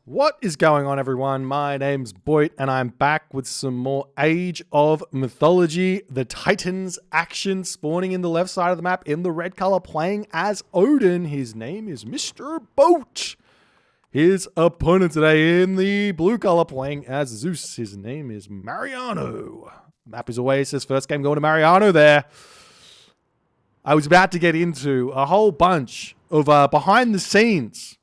What is going on, everyone? My name's Boit, and I'm back with some more Age of Mythology. The Titans action spawning in the left side of the map in the red color, playing as Odin. His name is mrboat. His opponent today in the blue color, playing as Zeus. His name is Mariano. Map is Oasis. First game going to Mariano there. I was about to get into a whole bunch of behind the scenes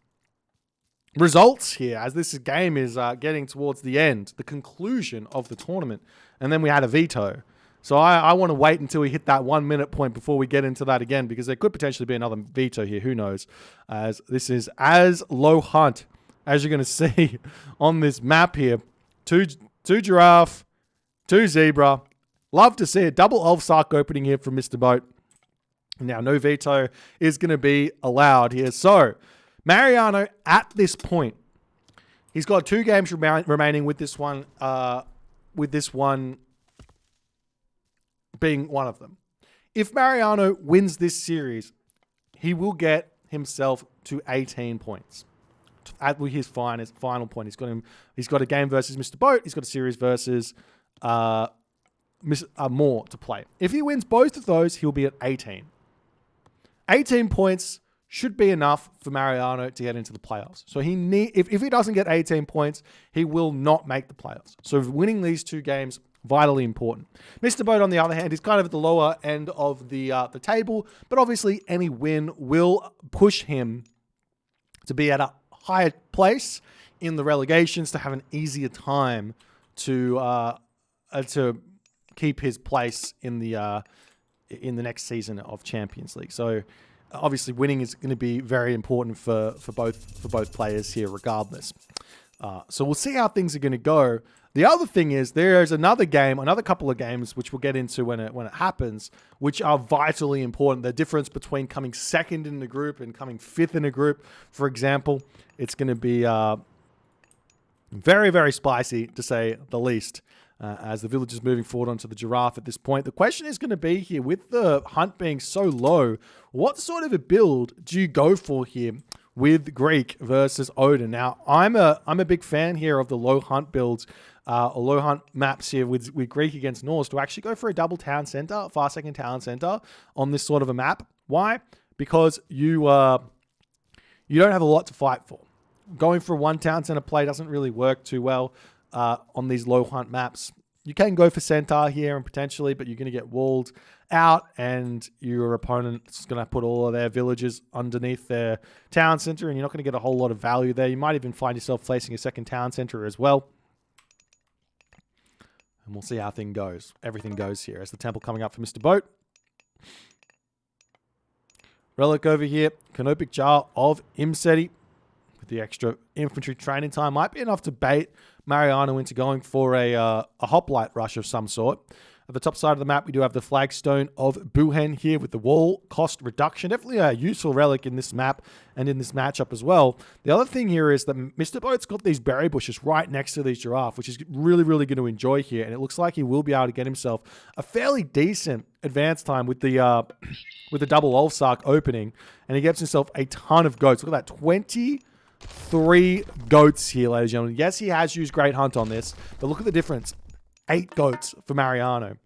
results here, as this game is getting towards the end, the conclusion of the tournament, and then we had a veto. So I want to wait until we hit that 1 minute point before we get into that again, because there could potentially be another veto here. Who knows? As this is as low hunt as you're going to see on this map here. Two giraffe, two zebra. Love to see a double Ulfsark opening here from mrboat. Now, no veto is going to be allowed here. So Mariano, at this point, he's got 2 games remaining, with this one being one of them. If Mariano wins this series, he will get himself to 18 points. At his final point, he's got a game versus mrboat. He's got a series versus more to play. If he wins both of those, he'll be at 18. 18 points should be enough for Mariano to get into the playoffs. So if he doesn't get 18 points, he will not make the playoffs. So winning these 2 games, vitally important. mrboat, on the other hand, is kind of at the lower end of the table, but obviously any win will push him to be at a higher place in the relegations, to have an easier time to keep his place in the next season of Champions League. So obviously winning is going to be very important for both players here, regardless. So we'll see how things are going to go. The other thing is there's another couple of games, which we'll get into when it happens, which are vitally important. The difference between coming second in the group and coming 5th in a group, for example, it's going to be very, very spicy, to say the least. As the village is moving forward onto the giraffe at this point. The question is going to be here, with the hunt being so low, what sort of a build do you go for here with Greek versus Odin? Now, I'm a big fan here of the low hunt builds, or low hunt maps here with Greek against Norse, to actually go for a double town center, fast second town center on this sort of a map. Why? Because you don't have a lot to fight for. Going for one town center play doesn't really work too well on these low hunt maps. You can go for centaur here and potentially, but you're going to get walled out, and your opponent's going to put all of their villages underneath their town center, and you're not going to get a whole lot of value there. You might even find yourself placing a second town center as well. And we'll see how everything goes here. As the temple coming up for mrboat. Relic over here. Canopic Jar of Imseti. With the extra infantry training time, might be enough to bait Mariano into going for a hoplite rush of some sort. At the top side of the map, we do have the flagstone of Buhen here with the wall cost reduction. Definitely a useful relic in this map and in this matchup as well. The other thing here is that mrboat's got these berry bushes right next to these giraffe, which is really, really going to enjoy here. And it looks like he will be able to get himself a fairly decent advance time with the double Ulfsark opening. And he gets himself a ton of goats. Look at that, 23 goats here, ladies and gentlemen. Yes, he has used Great Hunt on this, but look at the difference. 8 goats for Mariano.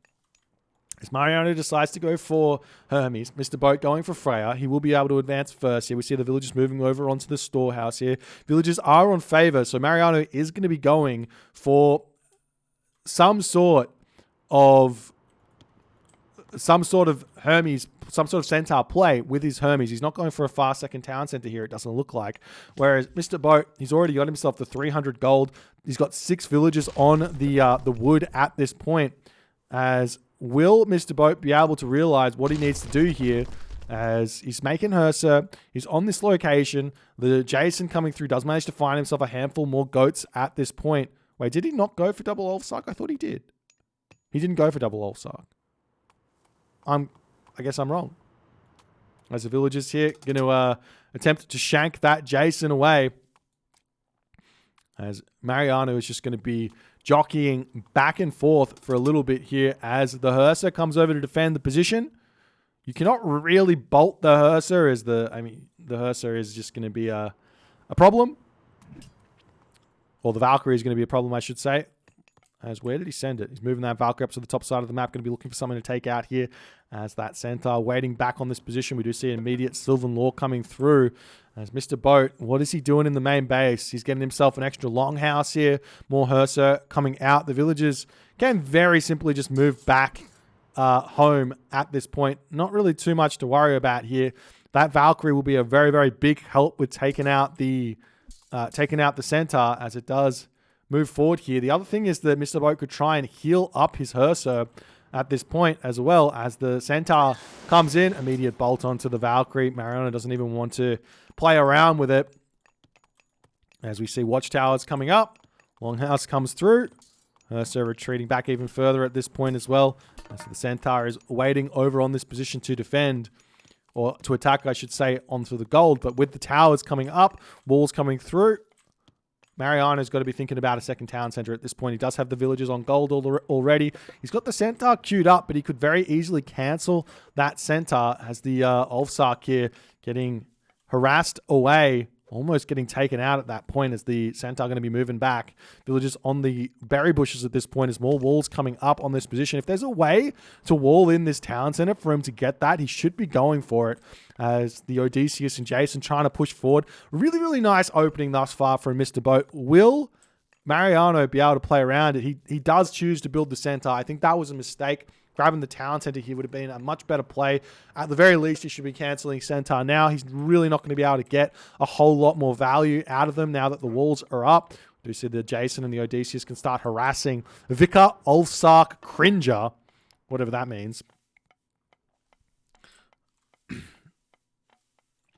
As Mariano decides to go for Hermes, mrboat going for Freya, he will be able to advance first here. We see the villagers moving over onto the storehouse here. Villagers are on favor, so Mariano is going to be going for some sort of Hermes, some sort of centaur play with his Hermes. He's not going for a fast second town center here, it doesn't look like. Whereas mrboat, he's already got himself the 300 gold. He's got 6 villages on the wood at this point. As will mrboat be able to realize what he needs to do here, as he's making Hersa, he's on this location. The Jason coming through does manage to find himself a handful more goats at this point. Wait, did he not go for double Ulfsark? I thought he did. He didn't go for double Ulfsark. I guess I'm wrong. As the villagers here going to attempt to shank that Jason away. As Mariano is just going to be jockeying back and forth for a little bit here, as the Hersa comes over to defend the position. You cannot really bolt the Hersa, as the Hersa is just going to be a problem. or the Valkyrie is going to be a problem, I should say. As where did he send it? He's moving that Valkyrie up to the top side of the map. Going to be looking for someone to take out here as that Centaur waiting back on this position. We do see an immediate Sylvan Law coming through. As Mr. Boat, what is he doing in the main base? He's getting himself an extra longhouse here. More Herser coming out. The villagers can very simply just move back home at this point. Not really too much to worry about here. That Valkyrie will be a very, very big help with taking out the Centaur as it does move forward here. The other thing is that Mr. Boat could try and heal up his Herser at this point as well as the Centaur comes in. Immediate bolt onto the Valkyrie. Mariano doesn't even want to play around with it. As we see Watchtowers coming up. Longhouse comes through. Herser retreating back even further at this point as well. So the Centaur is waiting over on this position to defend. Or to attack, I should say, onto the gold. But with the towers coming up, walls coming through, Mariano's got to be thinking about a second town center at this point. He does have the villagers on gold already. He's got the Centaur queued up, but he could very easily cancel that Centaur as the Ulfsark here getting harassed away, almost getting taken out at that point as the Centaur going to be moving back. Villagers on the berry bushes at this point as more walls coming up on this position. If there's a way to wall in this town center for him to get that, he should be going for it. As the Odysseus and Jason trying to push forward. Really, really nice opening thus far from Mr. Boat. Will Mariano be able to play around it? He does choose to build the Centaur. I think that was a mistake. Grabbing the town center here would have been a much better play. At the very least, he should be canceling Centaur now. He's really not going to be able to get a whole lot more value out of them now that the walls are up. We do see the Jason and the Odysseus can start harassing Vicar, Ulfsark, Cringer, whatever that means.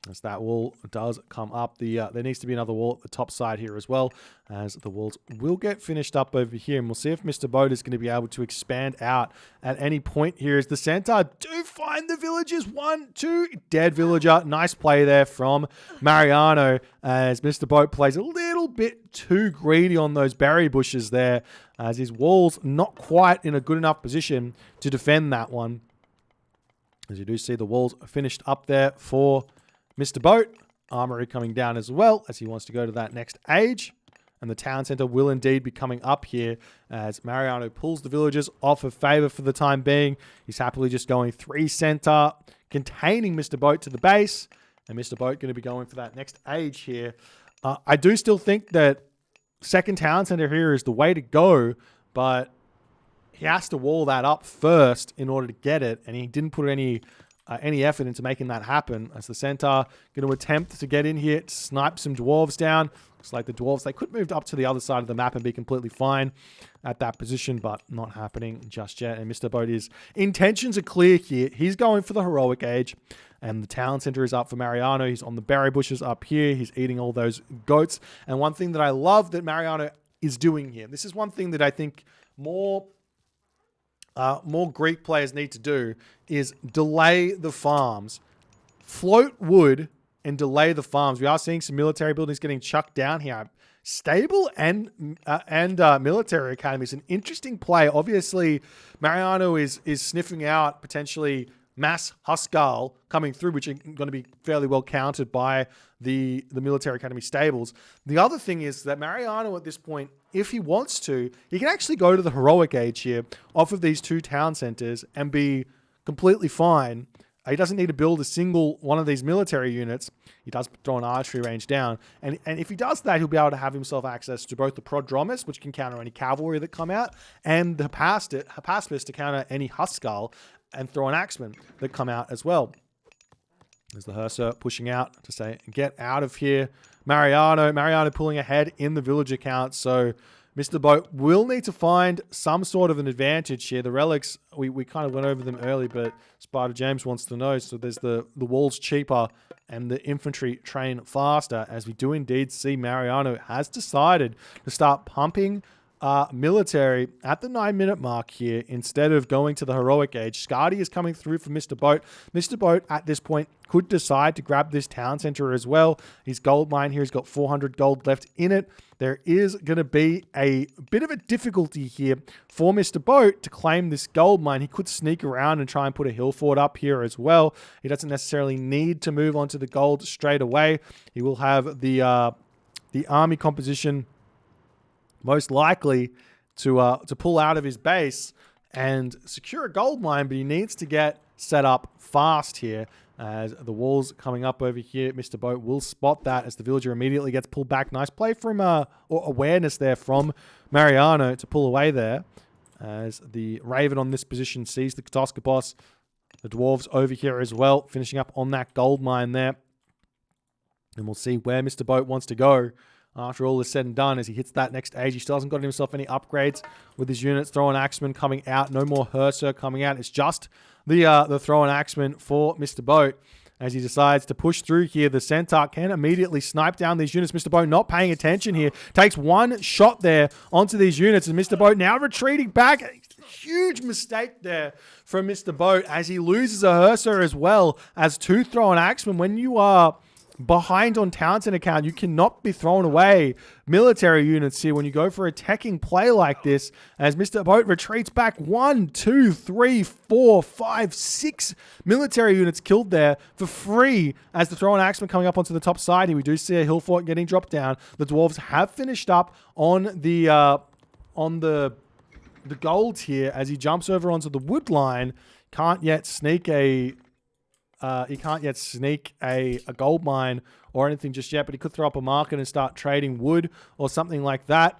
As that wall does come up, there needs to be another wall at the top side here as well, as the walls will get finished up over here. And we'll see if Mr. Boat is going to be able to expand out at any point here as the Centaur do find the villagers. 1, 2, dead villager. Nice play there from Mariano as Mr. Boat plays a little bit too greedy on those berry bushes there, as his walls not quite in a good enough position to defend that one. As you do see the walls finished up there for Mr. Boat. Armory coming down as well as he wants to go to that next age. And the town center will indeed be coming up here as Mariano pulls the villagers off of favor for the time being. He's happily just going 3 center, containing Mr. Boat to the base. And Mr. Boat going to be going for that next age here. I do still think that second town center here is the way to go, but he has to wall that up first in order to get it. And he didn't put any effort into making that happen as the Centaur going to attempt to get in here, to snipe some dwarves down. Looks like the dwarves, they could move up to the other side of the map and be completely fine at that position, but not happening just yet. And Mr. Boat's intentions are clear here. He's going for the heroic age, and the town center is up for Mariano. He's on the berry bushes up here. He's eating all those goats. And one thing that I love that Mariano is doing here, this is one thing that I think more Greek players need to do, is delay the farms. Float wood and delay the farms. We are seeing some military buildings getting chucked down here. Stable and military academies. An interesting play. Obviously, Mariano is sniffing out potentially mass Huskarl coming through, which are going to be fairly well countered by the military academy stables. The other thing is that Mariano at this point, if he wants to, he can actually go to the heroic age here off of these 2 town centers and be completely fine. He doesn't need to build a single one of these military units. He does throw an archery range down. And if he does that, he'll be able to have himself access to both the Prodromus, which can counter any cavalry that come out, and the Hypaspis to counter any Huskarl and throw an Axeman that come out as well. There's the Herser pushing out to say, get out of here. Mariano pulling ahead in the villager count. So Mr. Boat will need to find some sort of an advantage here. The relics, we kind of went over them early, but Spider James wants to know. So there's the walls cheaper and the infantry train faster, as we do indeed see Mariano has decided to start pumping military at the 9-minute mark here instead of going to the heroic age. Scardy is coming through for Mr. Boat. Mr. Boat at this point could decide to grab this town center as well. His gold mine here has got 400 gold left in it. There is going to be a bit of a difficulty here for Mr. Boat to claim this gold mine. He could sneak around and try and put a hill fort up here as well. He doesn't necessarily need to move onto the gold straight away. He will have the army composition most likely to pull out of his base and secure a gold mine, but he needs to get set up fast here. As the wall's coming up over here, Mr. Boat will spot that as the villager immediately gets pulled back. Nice play from or awareness there from Mariano to pull away there. As the Raven on this position sees the Katoskopos. The dwarves over here as well, finishing up on that gold mine there. And we'll see where Mr. Boat wants to go after all is said and done as he hits that next age. He still hasn't got himself any upgrades with his units. Throw and Axeman coming out. No more Herser coming out. It's just the Throw and Axeman for Mr. Boat as he decides to push through here. The Centaur can immediately snipe down these units. Mr. Boat not paying attention here. Takes one shot there onto these units. And Mr. Boat now retreating back. Huge mistake there from Mr. Boat as he loses a Herser as well as 2 Throw and Axeman. When you are behind on Townsend account, you cannot be throwing away military units here when you go for a attacking play like this, as Mr. Boat retreats back. 1, 2, 3, 4, 5, 6 military units killed there for free as the Throw and Axeman coming up onto the top side here. We do see a hill fort getting dropped down. The dwarves have finished up on the gold here as he jumps over onto the wood line. Can't yet sneak a gold mine or anything just yet, but he could throw up a market and start trading wood or something like that.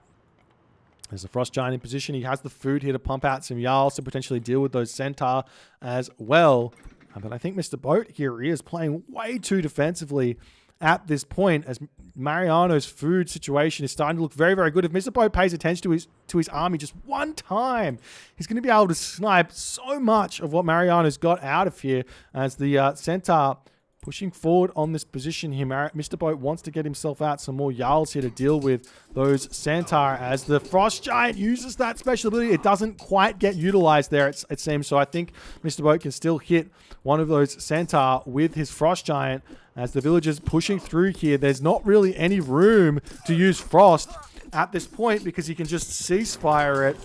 There's the Frost Giant in position. He has the food here to pump out some Jarls to potentially deal with those Centaur as well. But I think Mr. Boat here is playing way too defensively at this point, as Mariano's food situation is starting to look very, very good. If Mr. Boat pays attention to his army just one time, he's going to be able to snipe so much of what Mariano's got out of here, as the Centaur pushing forward on this position here. Mr. Boat wants to get himself out some more Jarls here to deal with those Centaur, as the Frost Giant uses that special ability. It doesn't quite get utilized there, it seems. So I think Mr. Boat can still hit one of those Centaur with his Frost Giant. As the villagers pushing through here, there's not really any room to use Frost at this point because he can just ceasefire it.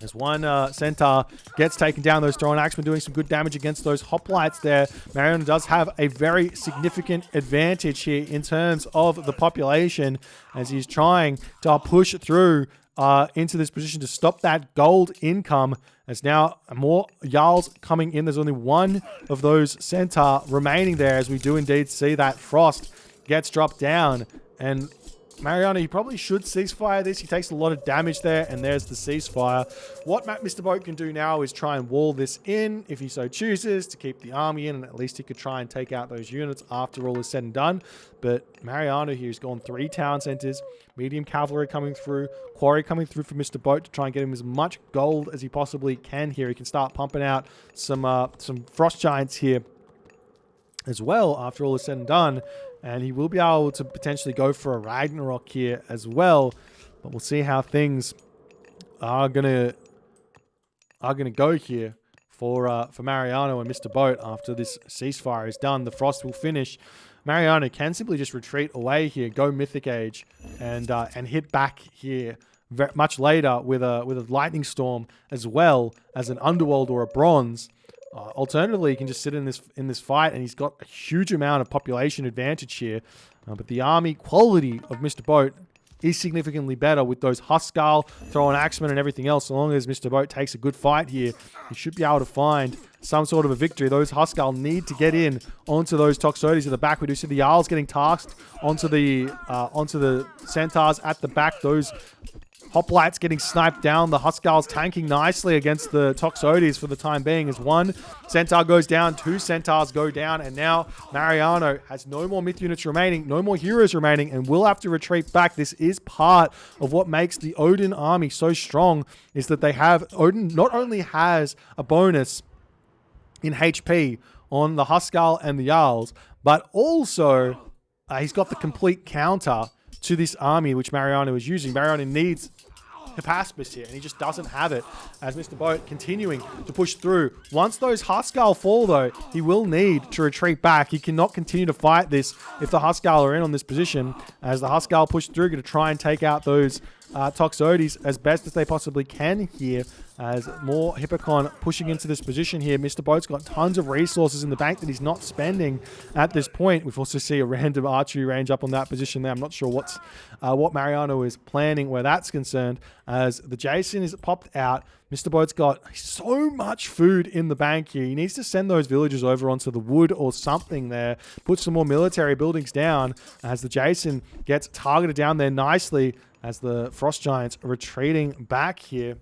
As one Centaur gets taken down, those Throw and Axemen doing some good damage against those hoplites there. Mariano does have a very significant advantage here in terms of the population as he's trying to push through into this position to stop that gold income. As now more Jarls coming in. There's only one of those Centaur remaining there, as we do indeed see that Frost gets dropped down. And Mariano, he probably should ceasefire this. He takes a lot of damage there, and there's the ceasefire. What Mr. Boat can do now is try and wall this in, if he so chooses, to keep the army in, and at least he could try and take out those units after all is said and done. But Mariano here has gone 3 town centers, medium cavalry coming through, quarry coming through for Mr. Boat to try and get him as much gold as he possibly can here. He can start pumping out some Frost Giants here as well after all is said and done. And he will be able to potentially go for a Ragnarok here as well. But we'll see how things are gonna go here for Mariano and Mr. Boat after this ceasefire is done. The Frost will finish. Mariano can simply just retreat away here, go Mythic Age, and hit back here much later with a Lightning Storm as well as an Underworld or a Bronze. Alternatively, he can just sit in this fight, and he's got a huge amount of population advantage here. But the army quality of Mr. Boat is significantly better with those Huskarl, Throw and Axemen, and everything else. So long as Mr. Boat takes a good fight here, he should be able to find some sort of a victory. Those Huskarl need to get in onto those Toxotes at the back. We do see the Jarls getting tasked onto the Centaurs at the back. Those Hoplites getting sniped down. The Huskarls tanking nicely against the Toxotes for the time being, as one Centaur goes down, 2 Centaurs go down, and now Mariano has no more myth units remaining, no more heroes remaining, and will have to retreat back. This is part of what makes the Odin army so strong, is that they have, Odin not only has a bonus in HP on the Huskarl and the Jarls, but also he's got the complete counter to this army which Mariano is using. Mariano needs Capaspis here, and he just doesn't have it, as Mr. Boat continuing to push through. Once those Huskarl fall, though, he will need to retreat back. He cannot continue to fight this if the Huskarl are in on this position, as the Huskarl push through to try and take out those Toxotes as best as they possibly can here, as more Hippocon pushing into this position here. Mr. Boat's got tons of resources in the bank that he's not spending at this point. We've also see a random archery range up on that position there. I'm not sure what Mariano is planning where that's concerned, as the Jason is popped out. Mr. Boat's got so much food in the bank here. He needs to send those villagers over onto the wood or something there. Put some more military buildings down as the Jason gets targeted down there nicely, as the Frost Giants are retreating back here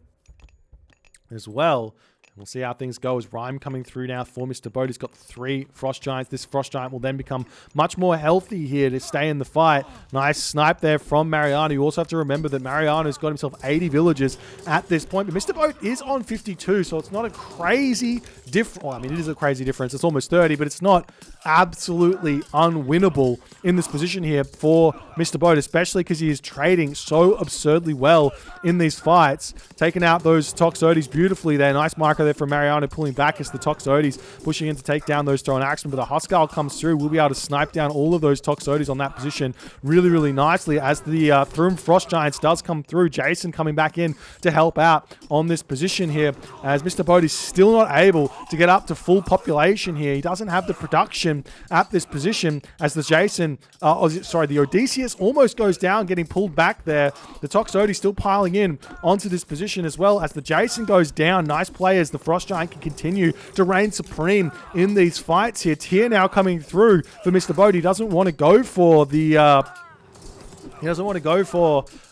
as well. We'll see how things go as Rhyme coming through now for Mr. Boat. He's got 3 Frost Giants. This Frost Giant will then become much more healthy here to stay in the fight. Nice snipe there from Mariano. You also have to remember that Mariano's got himself 80 villagers at this point. But Mr. Boat is on 52, so it's not a crazy difference. Well, I mean, it is a crazy difference. It's almost 30, but it's not absolutely unwinnable in this position here for Mr. Boat, especially because he is trading so absurdly well in these fights. Taking out those Toxotes beautifully there. Nice marker there from Mariano, pulling back as the Toxotes pushing in to take down those thrown axemen. But the Huskarl comes through. We'll be able to snipe down all of those Toxotes on that position really, really nicely as the Thrum Frost Giants does come through. Jason coming back in to help out on this position here, as Mr. Boat is still not able to get up to full population here. He doesn't have the production at this position, as the Jason, the Odysseus almost goes down, getting pulled back there. The Toxotes still piling in onto this position as well, as the Jason goes down. Nice play as the Frost Giant can continue to reign supreme in these fights here. Tyr now coming through for Mr. Boat. He doesn't want to go for the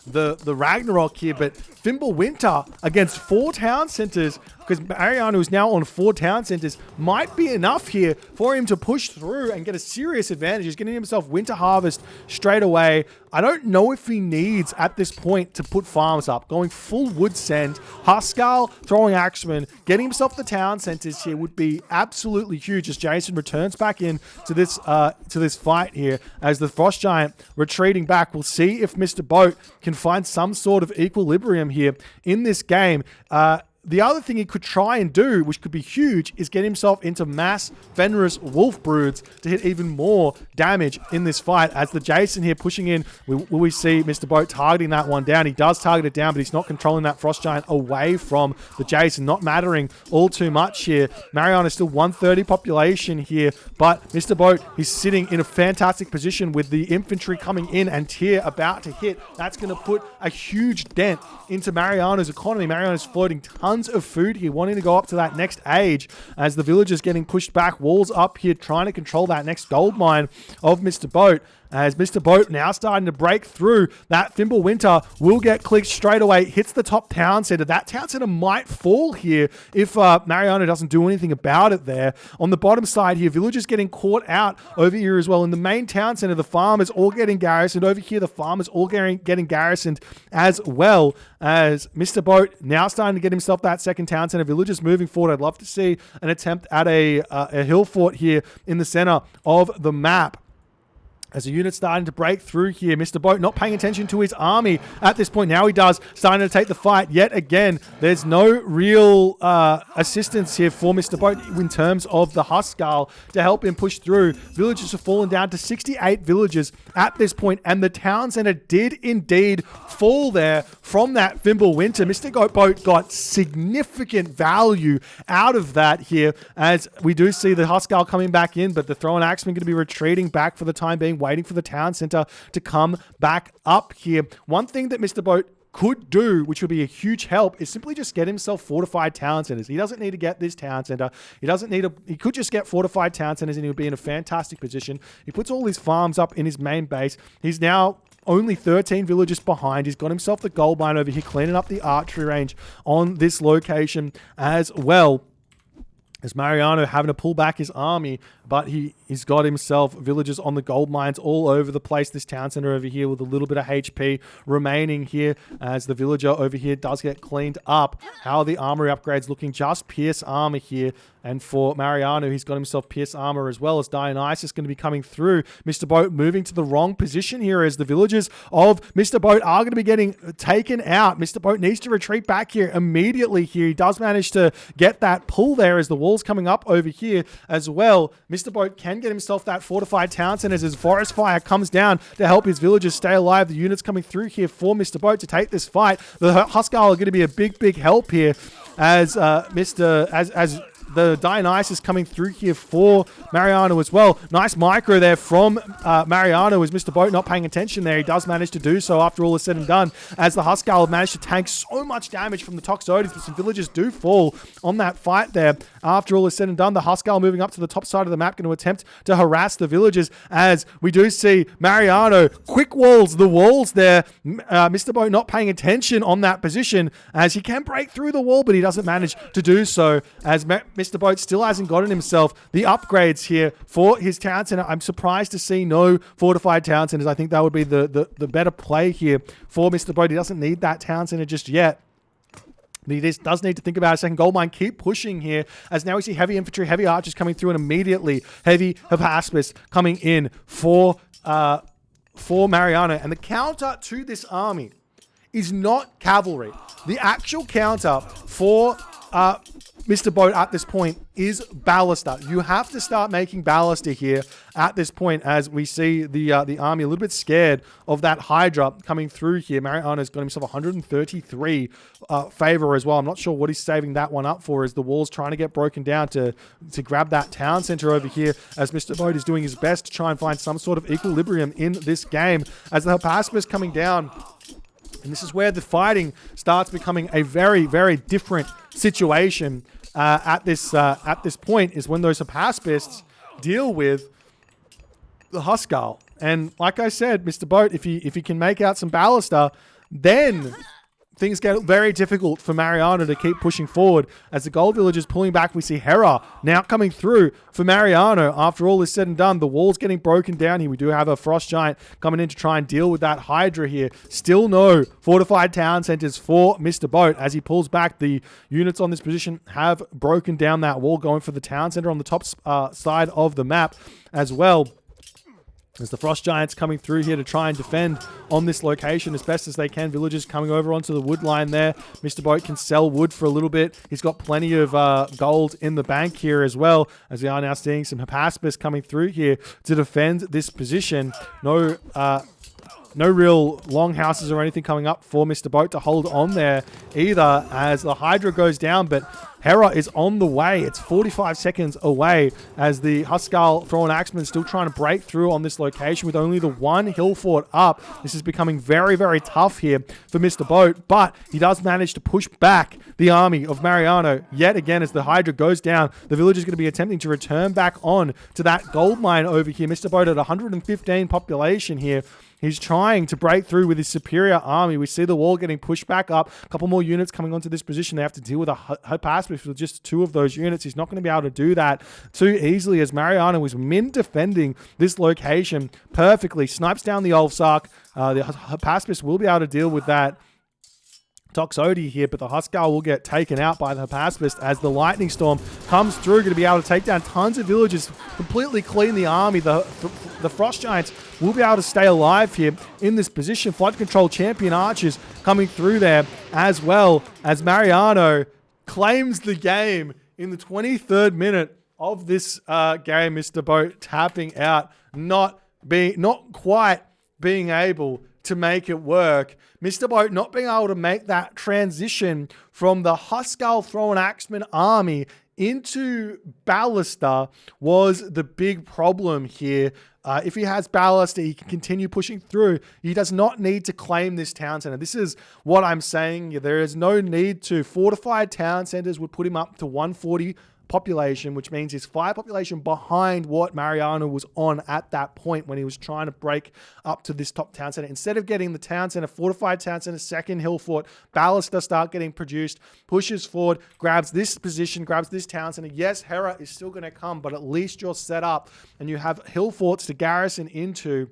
the Ragnarok here, but Fimbulwinter against 4 town centers, because Mariano is now on 4 town centers, might be enough here for him to push through and get a serious advantage. He's getting himself Winter Harvest straight away. I don't know if he needs at this point to put farms up. Going full wood send, Huskarl throwing Axeman, getting himself the town centers here would be absolutely huge, as Jason returns back in to this fight here, as the Frost Giant retreating back. We'll see if Mr. Boat can find some sort of equilibrium here in this game. The other thing he could try and do, which could be huge, is get himself into mass Fenris Wolf Broods to hit even more damage in this fight. As the Jason here pushing in, will we see Mr. Boat targeting that one down? He does target it down, but he's not controlling that Frost Giant away from the Jason. Not mattering all too much here. Mariano is still 130 population here, but Mr. Boat is sitting in a fantastic position with the infantry coming in and Tyr about to hit. That's going to put a huge dent into Mariano's economy. Mariano's floating tons of food here, wanting to go up to that next age, as the villagers getting pushed back, walls up here, trying to control that next gold mine of Mr. Boat. As Mr. Boat now starting to break through, that Fimbulwinter will get clicked straight away, hits the top town center. That town center might fall here if Mariano doesn't do anything about it there. On the bottom side here, villagers getting caught out over here as well. In the main town center, the farmers all getting garrisoned. Over here, the farmers all getting garrisoned as well, as Mr. Boat now starting to get himself that second town center. Villagers moving forward. I'd love to see an attempt at a hill fort here in the center of the map, as a unit starting to break through here. Mr. Boat not paying attention to his army at this point. Now he does, starting to take the fight yet again. There's no real assistance here for Mr. Boat in terms of the Huskarl to help him push through. Villagers have fallen down to 68 villagers at this point, and the town center did indeed fall there from that Fimbulwinter. Mr. Boat got significant value out of that here, as we do see the Huskarl coming back in, but the Thrown Axeman going to be retreating back for the time being, waiting for the town center to come back up here. One thing that Mr. Boat could do, which would be a huge help, is simply just get himself fortified town centers. He doesn't need to get this town center. He could just get fortified town centers and he would be in a fantastic position. He puts all his farms up in his main base. He's now only 13 villages behind. He's got himself the gold mine over here, cleaning up the archery range on this location as well. As Mariano having to pull back his army, but he's got himself villagers on the gold mines all over the place. This town center over here with a little bit of HP remaining here, as the villager over here does get cleaned up. How are the armory upgrades looking? Just Pierce armor here, And for Mariano, he's got himself Pierce Armor as well as Dionysus going to be coming through. Mr. Boat moving to the wrong position here as the villagers of Mr. Boat are going to be getting taken out. Mr. Boat needs to retreat back here immediately here. He does manage to get that pull there as the wall's coming up over here as well. Mr. Boat can get himself that fortified town center as his forest fire comes down to help his villagers stay alive. The units coming through here for Mr. Boat to take this fight. The Huskarl are going to be a big help here as the Dionysus coming through here for Mariano as well. Nice micro there from Mariano as Mr. Boat not paying attention there. He does manage to do so after all is said and done as the Huskarl have managed to tank so much damage from the Toxotes, but some villagers do fall on that fight there. After all is said and done, the Huskarl moving up to the top side of the map going to attempt to harass the villagers as we do see Mariano quick walls the walls there. Mr. Boat not paying attention on that position as he can break through the wall, but he doesn't manage to do so as Mr. Boat still hasn't gotten himself the upgrades here for his town center. I'm surprised to see no fortified town centers. I think that would be the better play here for Mr. Boat. He doesn't need that town center just yet. But he does need to think about a second gold mine. Keep pushing here as now we see heavy infantry, heavy archers coming through, and immediately heavy Hephaestus coming in for Mariano. And the counter to this army is not cavalry. The actual counter for Mr. Boat at this point is ballista. You have to start making ballista here at this point as we see the army a little bit scared of that Hydra coming through here. Mariano's got himself 133 favor as well. I'm not sure what he's saving that one up for as the wall's trying to get broken down to grab that town center over here as Mr. Boat is doing his best to try and find some sort of equilibrium in this game as the Hephaestus coming down. And this is where the fighting starts becoming a very different situation at this point is when those Hephaestus deal with the Huskarl. And like I said, Mr. Boat, if he can make out some ballista, then things get very difficult for Mariano to keep pushing forward. As the gold village is pulling back, we see Hera now coming through for Mariano. After all is said and done, the wall's getting broken down here. We do have a frost giant coming in to try and deal with that Hydra here. Still no fortified town centers for Mr. Boat. As he pulls back, the units on this position have broken down that wall, going for the town center on the top side of the map as well. As the Frost Giants coming through here to try and defend on this location as best as they can. Villagers coming over onto the wood line there. Mr. Boat can sell wood for a little bit. He's got plenty of gold in the bank here as well, as we are now seeing some Hephaestus coming through here to defend this position. No real longhouses or anything coming up for Mr. Boat to hold on there either as the Hydra goes down, but Hera is on the way. It's 45 seconds away as the Huskarl Thrown Axeman still trying to break through on this location with only the one hill fort up. This is becoming very tough here for Mr. Boat, but he does manage to push back the army of Mariano yet again as the Hydra goes down. The village is going to be attempting to return back on to that gold mine over here. Mr. Boat at 115 population here. He's trying to break through with his superior army. We see the wall getting pushed back up. A couple more units coming onto this position. They have to deal with a Hephaestus with just two of those units. He's not going to be able to do that too easily as Mariano is defending this location perfectly. Snipes down the Ulfsark. The Hephaestus will be able to deal with that Toxotes here, but the Huskarl will get taken out by the Hephaestus as the lightning storm comes through, going to be able to take down tons of villages, completely clean the army. The Frost Giants will be able to stay alive here in this position. Flood control champion archers coming through there as well as Mariano claims the game in the 23rd minute of this game. Mr. Boat tapping out, not quite being able to make it work. Mr. Boat not being able to make that transition from the Huskarl Thrown Axeman army into Ballista was the big problem here. If he has Ballista, he can continue pushing through. He does not need to claim this town center. This is what I'm saying. There is no need to. Fortified town centers would put him up to 140 population, which means his fire population behind what Mariano was on at that point when he was trying to break up to this top town center. Instead of getting the town center, fortified town center, second hill fort, ballista start getting produced, pushes forward, grabs this position, grabs this town center. Yes, Hera is still going to come, but at least you're set up and you have hill forts to garrison into,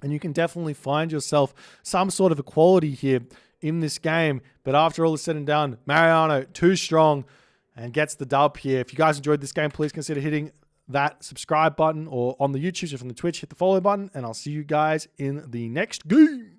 and you can definitely find yourself some sort of equality here in this game. But after all is said and done, Mariano, too strong. and gets the dub here. If you guys enjoyed this game, please consider hitting that subscribe button, or on the YouTube, if you're from the Twitch, hit the follow button, and I'll see you guys in the next game.